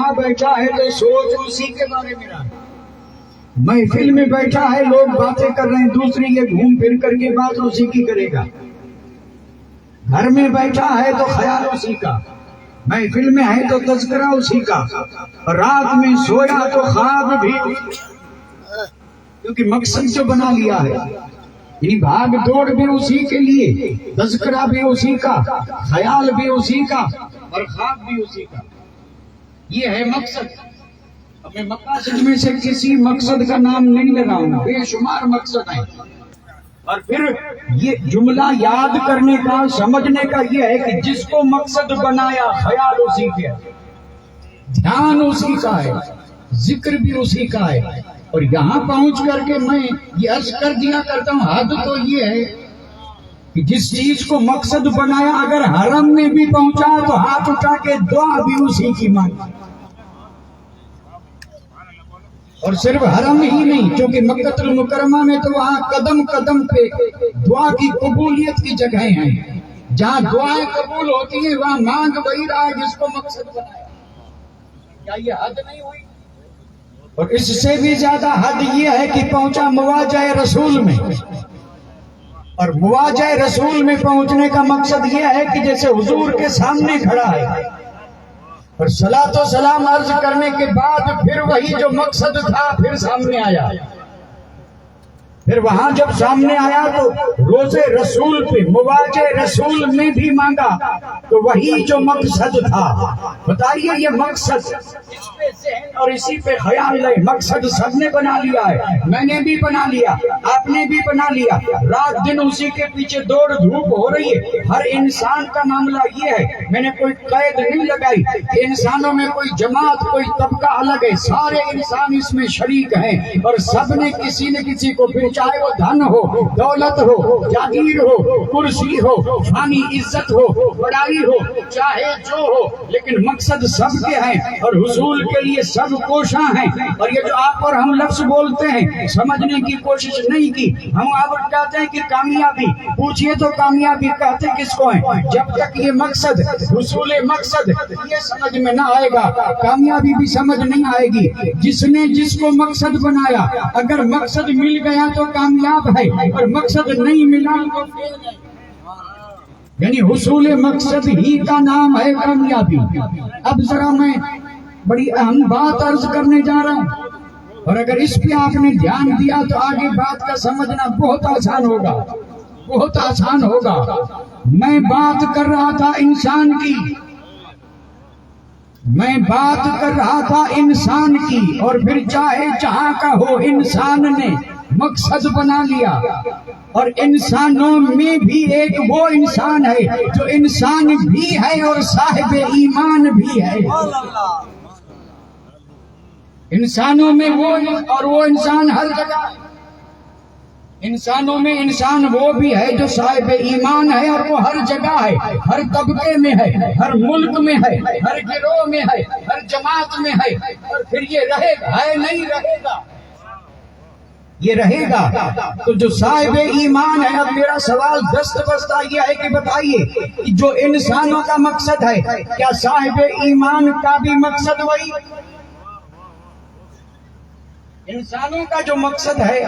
یہاں بیٹھا ہے تو سوچ اسی کے بارے میں رہا. محفل میں بیٹھا ہے، لوگ باتیں کر رہے ہیں دوسری کے، گھوم پھر کر کے بات اسی کی کرے گا. گھر میں بیٹھا ہے تو خیال اسی کا، محفل میں ہے تو تذکرہ اسی کا، رات میں سویا تو خواب بھی، کیونکہ مقصد جو بنا لیا ہے. یعنی بھاگ دوڑ بھی اسی کے لیے، تذکرہ بھی اسی کا، خیال بھی اسی کا، اور خواب بھی اسی کا. یہ ہے مقصد. اب میں مقاصد میں سے کسی مقصد کا نام نہیں لگاؤں، بے شمار مقصد ہیں. اور پھر یہ جملہ یاد کرنے کا، سمجھنے کا یہ ہے کہ جس کو مقصد بنایا خیال اسی کا ہے، دھیان اسی کا ہے، ذکر بھی اسی کا ہے. اور یہاں پہنچ کر کے میں یہ عرض کر دیا کرتا ہوں، حد تو یہ ہے کہ جس چیز کو مقصد بنایا اگر حرم میں بھی پہنچا تو ہاتھ اٹھا کے دعا بھی اسی کی مانگی. اور صرف حرم ہی نہیں، کیونکہ مکہ المکرمہ میں تو وہاں قدم قدم پہ دعا کی قبولیت کی جگہیں ہیں. جہاں دعائیں قبول ہوتی ہیں وہاں مانگ وہی رہا ہے جس کو مقصد بنایا. کیا یہ حد نہیں ہوئی؟ اور اس سے بھی زیادہ حد یہ ہے کہ پہنچا مواجہ رسول میں. اور مواجہ رسول میں پہنچنے کا مقصد یہ ہے کہ جیسے حضور کے سامنے کھڑا ہے اور صلاۃ و سلام عرض کرنے کے بعد پھر وہی جو مقصد تھا پھر سامنے آیا. پھر وہاں جب سامنے آیا تو روزے رسول پہ مواجہ رسول میں بھی مانگا تو وہی جو مقصد تھا. بتائیے یہ مقصد اس پہ ذہن اور اسی پہ خیال ہے. مقصد سب نے بنا لیا ہے، میں نے بھی بنا لیا، آپ نے بھی بنا لیا. رات دن اسی کے پیچھے دوڑ دھوپ ہو رہی ہے. ہر انسان کا معاملہ یہ ہے، میں نے کوئی قید نہیں لگائی کہ انسانوں میں کوئی جماعت کوئی طبقہ الگ ہے. سارے انسان اس میں شریک ہیں اور سب نے کسی نہ کسی کو، پھر چاہے وہ دھن ہو، دولت ہو، جاگیر ہو، کرسی ہو، فانی عزت ہو، بڑائی ہو، چاہے جو ہو، لیکن مقصد سب کے ہیں اور حصول کے لیے سب کوشاں ہیں. اور یہ جو آپ اور ہم لفظ بولتے ہیں سمجھنے کی کوشش نہیں کی. ہم آپ کہتے ہیں کہ کامیابی، پوچھئے تو کامیابی کہتے کس کو ہیں؟ جب تک یہ مقصد، حصول مقصد یہ سمجھ میں نہ آئے گا کامیابی بھی سمجھ نہیں آئے گی. جس نے جس کو مقصد بنایا اگر مقصد مل گیا تو کامیاب ہے، اور مقصد نہیں ملا تو فیل ہے. یعنی حصول مقصد ہی کا نام ہے کامیابی. اب ذرا میں بڑی اہم بات عرض کرنے جا رہا ہوں، اور اگر اس پہ آپ نے دھیان دیا تو آگے بات کا سمجھنا بہت آسان ہوگا، بہت آسان ہوگا. میں بات کر رہا تھا انسان کی، میں بات کر رہا تھا انسان کی، اور پھر چاہے جہاں کا ہو انسان نے مقصد بنا لیا. اور انسانوں میں بھی ایک وہ انسان ہے جو انسان بھی ہے اور صاحب ایمان بھی ہے. انسانوں میں وہ، اور وہ انسان ہر جگہ. انسانوں میں انسان وہ بھی ہے جو صاحب ایمان ہے اور وہ ہر جگہ ہے، ہر طبقے میں ہے، ہر ملک میں ہے، ہر گروہ میں ہے، ہر جماعت میں ہے. اور پھر یہ رہے گا، ہے نہیں رہے گا، یہ رہے گا. تو جو صاحب ایمان ہے، اب میرا سوال دست بستہ یہ ہے کہ بتائیے جو انسانوں کا مقصد ہے کیا صاحب ایمان کا بھی مقصد وہی؟ انسانوں کا جو مقصد ہے،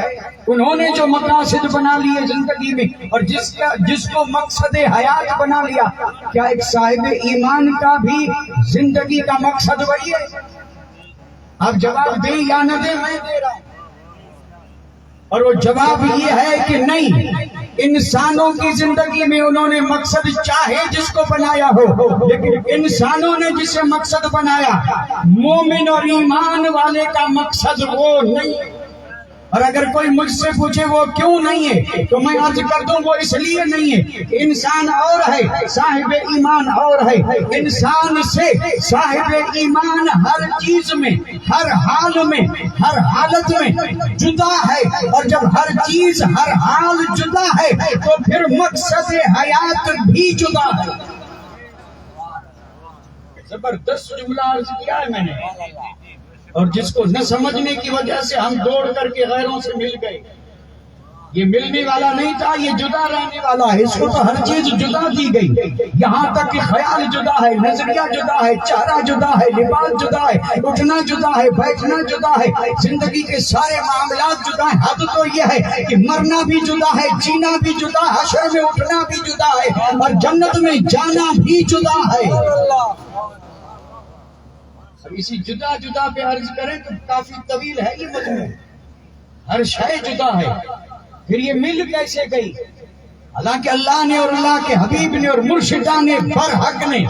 انہوں نے جو مقاصد بنا لیے زندگی میں، اور جس کو مقصد حیات بنا لیا، کیا ایک صاحب ایمان کا بھی زندگی کا مقصد وہی ہے؟ آپ جواب دیں یا نہ دیں، میں دے رہا ہوں. اور وہ جواب یہ ہے کہ نہیں، انسانوں کی زندگی میں انہوں نے مقصد چاہے جس کو بنایا ہو، لیکن انسانوں نے جسے مقصد بنایا مومن اور ایمان والے کا مقصد وہ نہیں. اور اگر کوئی مجھ سے پوچھے وہ کیوں نہیں ہے تو میں عرض کر دوں وہ اس لیے نہیں ہے. انسان اور ہے، صاحب ایمان اور ہے. انسان سے صاحب ایمان ہر چیز میں، ہر حال میں، ہر حالت میں جدا ہے. اور جب ہر چیز ہر حال جدا ہے تو پھر مقصد حیات بھی جدا ہے. زبردست جملہ عرض کیا ہے میں نے، اور جس کو نہ سمجھنے کی وجہ سے ہم دوڑ کر کے غیروں سے مل گئے. یہ ملنے والا نہیں تھا، یہ جدا رہنے والا ہے. اس کو تو ہر چیز جدا دی گئی، یہاں تک کہ خیال جدا ہے، نظریہ جدا ہے، چہرہ جدا ہے، لباس جدا ہے، اٹھنا جدا ہے، بیٹھنا جدا ہے، زندگی کے سارے معاملات جدا ہیں. حد تو یہ ہے کہ مرنا بھی جدا ہے، جینا بھی جدا ہے، حشر میں اٹھنا بھی جدا ہے، اور جنت میں جانا بھی جدا ہے. اب اسی جدا جدا پہ عرض کریں تو کافی طویل ہے یہ مضمون. ہر شے جدا ہے، پھر یہ مل کیسے گئی؟ حالانکہ اللہ نے اور اللہ کے حبیب نے اور مرشدہ نے برحق نے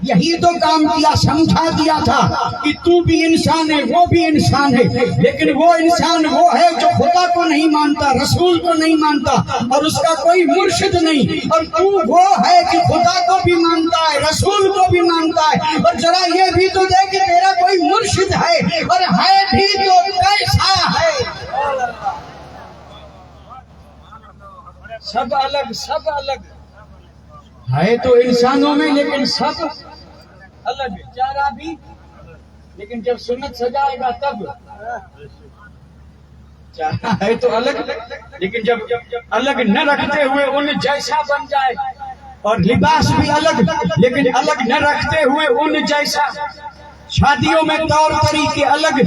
یہی تو کام کیا، سمجھا دیا تھا کہ تو بھی انسان ہے، وہ بھی انسان ہے، لیکن وہ انسان وہ ہے جو خدا کو نہیں مانتا، رسول کو نہیں مانتا، اور اس کا کوئی مرشد نہیں، اور تو وہ ہے کہ خدا کو بھی مانتا ہے، رسول کو بھی مانتا ہے، اور ذرا یہ بھی تو دے کہ تیرا کوئی مرشد ہے، اور ہے بھی تو کیسا ہے. سب الگ، سب الگ ہے تو انسانوں میں، لیکن سب الگ. چارہ بھی، لیکن جب سنت سجائے گا تب. چارہ ہے تو الگ، لیکن جب الگ نہ رکھتے ہوئے ان جیسا بن جائے، اور لباس بھی الگ لیکن الگ نہ رکھتے ہوئے ان جیسا. شادیوں میں طور طریقے الگ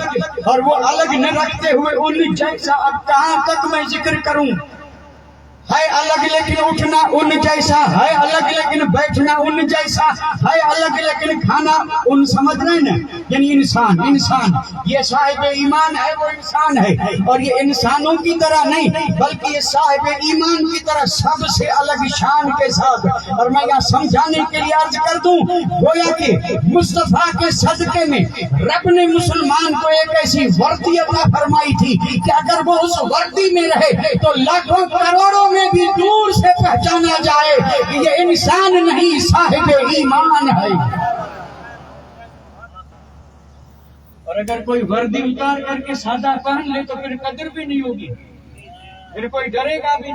اور وہ الگ نہ رکھتے ہوئے ان جیسا. اب کہاں تک میں ذکر کروں؟ ہے الگ لیکن اٹھنا ان جیسا، ہے الگ لیکن بیٹھنا ان جیسا، ہے الگ لیکن کھانا ان. سمجھ رہے نا؟ یعنی انسان یہ صاحب ایمان ہے، وہ انسان ہے، اور یہ انسانوں کی طرح نہیں بلکہ یہ صاحب ایمان کی طرح سب سے الگ شان کے ساتھ. اور میں یہاں سمجھانے کے لیے عرض کر دوں، گویا کہ مصطفیٰ کے صدقے میں رب نے مسلمان کو ایک ایسی وردی عطا فرمائی تھی کہ اگر وہ اس وردی میں رہے تو لاکھوں کروڑوں میں بھی دور سے پہچانا جائے کہ یہ انسان نہیں، صاحب ایمان ہے. اور اگر کوئی وردی اتار کر کے سادہ پہن لے تو پھر قدر بھی نہیں ہوگی، پھر کوئی ڈرے گا بھی نہیں.